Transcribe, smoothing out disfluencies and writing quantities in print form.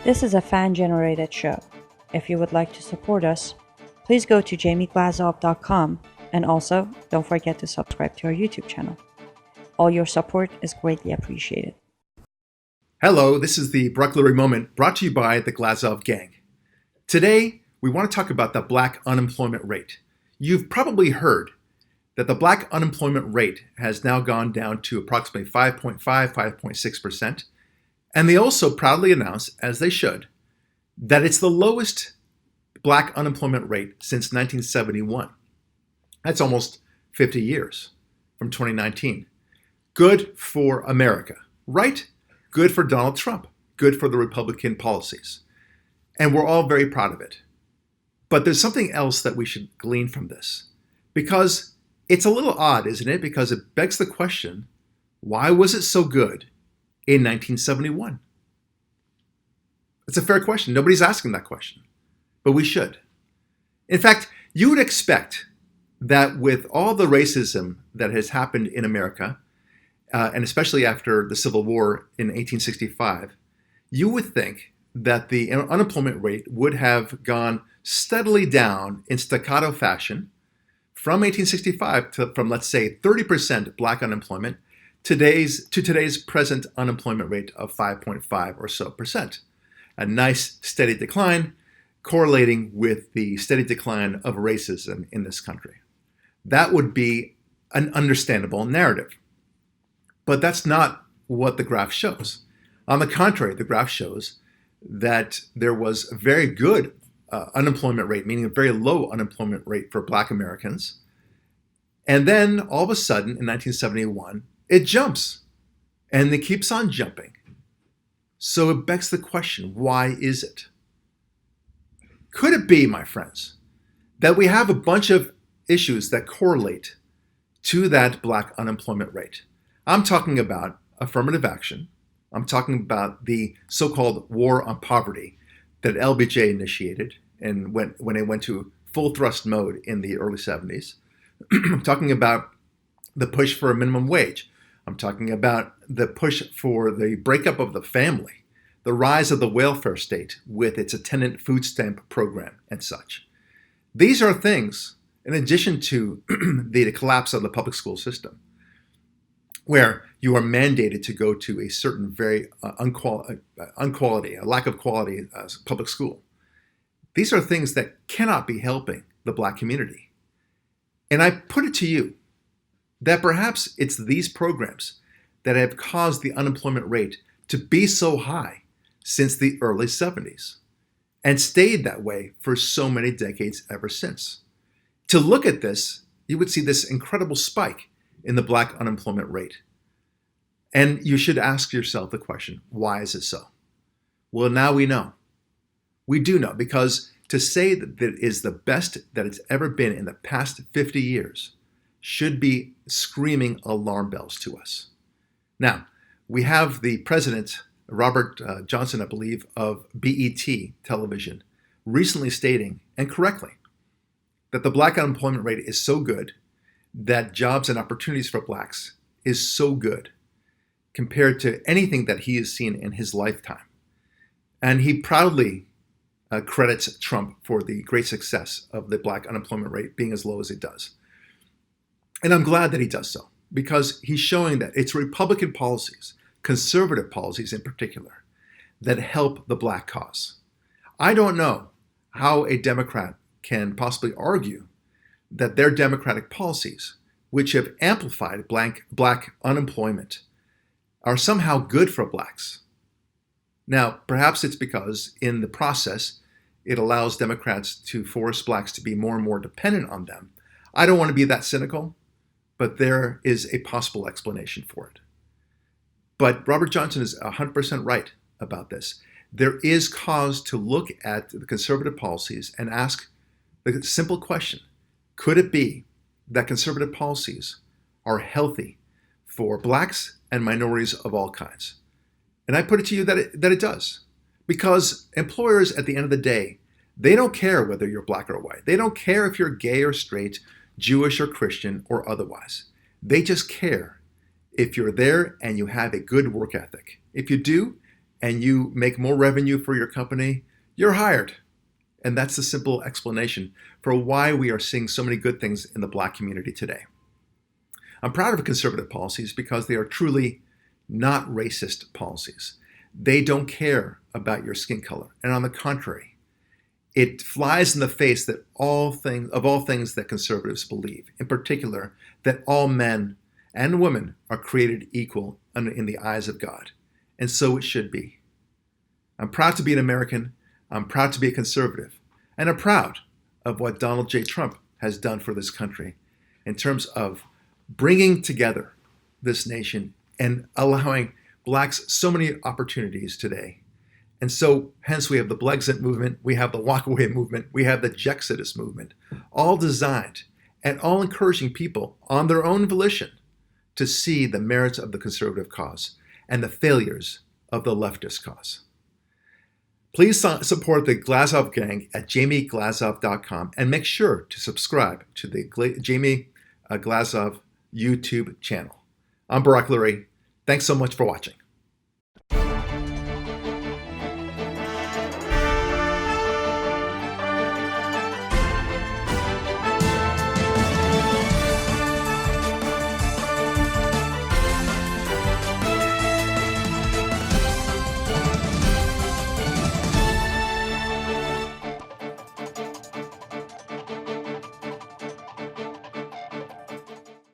This is a fan-generated show. If you would like to support us, please go to jamieglazov.com and also don't forget to subscribe to our YouTube channel. All your support is greatly appreciated. Hello, this is the Barak Lurie Moment brought to you by the Glazov Gang. Today, we want to talk about the black unemployment rate. You've probably heard that the black unemployment rate has now gone down to approximately 5.5, 5.6%. And they also proudly announce, as they should, that it's the lowest black unemployment rate since 1971. That's almost 50 years from 2019. Good for America, right? Good for Donald Trump. Good for the Republican policies. And we're all very proud of it. But there's something else that we should glean from this. Because it's a little odd, isn't it? Because it begs the question, why was it so good in 1971? It's a fair question. Nobody's asking that question, but we should. In fact, you would expect that with all the racism that has happened in America, and especially after the Civil War in 1865, you would think that the unemployment rate would have gone steadily down in staccato fashion from 1865 to, from let's say 30% black unemployment to today's present unemployment rate of 5.5 or so percent. A nice steady decline correlating with the steady decline of racism in this country. That would be an understandable narrative. But that's not what the graph shows. On the contrary, the graph shows that there was a very good unemployment rate, meaning a very low unemployment rate for black Americans. And then all of a sudden in 1971, it jumps and it keeps on jumping. So it begs the question, why is it? Could it be, my friends, that we have a bunch of issues that correlate to that black unemployment rate? I'm talking about affirmative action. I'm talking about the so-called war on poverty that LBJ initiated and when it went to full thrust mode in the early 70s. I'm talking about the push for a minimum wage. I'm talking about the push for the breakup of the family, the rise of the welfare state with its attendant food stamp program and such. These are things, in addition to the collapse of the public school system, where you are mandated to go to a certain very unquality, a lack of quality public school. These are things that cannot be helping the black community. And I put it to you that perhaps it's these programs that have caused the unemployment rate to be so high since the early 70s and stayed that way for so many decades ever since. To look at this, you would see this incredible spike in the black unemployment rate. And you should ask yourself the question, why is it so? Well, now we know. We do know, because to say that it is the best that it's ever been in the past 50 years should be screaming alarm bells to us. Now, we have the president, Robert Johnson, I believe, of BET television, recently stating, and correctly, that the black unemployment rate is so good that jobs and opportunities for blacks is so good compared to anything that he has seen in his lifetime. And he proudly credits Trump for the great success of the black unemployment rate being as low as it does. And I'm glad that he does so, because he's showing that it's Republican policies, conservative policies in particular, that help the black cause. I don't know how a Democrat can possibly argue that their Democratic policies, which have amplified black unemployment, are somehow good for blacks. Now, perhaps it's because in the process, it allows Democrats to force blacks to be more and more dependent on them. I don't want to be that cynical, but there is a possible explanation for it. But Robert Johnson is 100% right about this. There is cause to look at the conservative policies and ask the simple question, could it be that conservative policies are healthy for blacks and minorities of all kinds? And I put it to you that it does. Because employers, at the end of the day, they don't care whether you're black or white. They don't care if you're gay or straight, Jewish or Christian or otherwise. They just care if you're there and you have a good work ethic. If you do, and you make more revenue for your company, you're hired. And that's the simple explanation for why we are seeing so many good things in the Black community today. I'm proud of conservative policies because they are truly not racist policies. They don't care about your skin color. And on the contrary, it flies in the face that all things that conservatives believe, in particular, that all men and women are created equal in the eyes of God. And so it should be. I'm proud to be an American. I'm proud to be a conservative. And I'm proud of what Donald J. Trump has done for this country in terms of bringing together this nation and allowing Blacks so many opportunities today. And so, hence, we have the Blexit movement, we have the Walkaway movement, we have the Jexodus movement, all designed and all encouraging people on their own volition to see the merits of the conservative cause and the failures of the leftist cause. Please support the Glazov Gang at jamieglazov.com and make sure to subscribe to the Jamie Glazov YouTube channel. I'm Barak Lurie. Thanks so much for watching.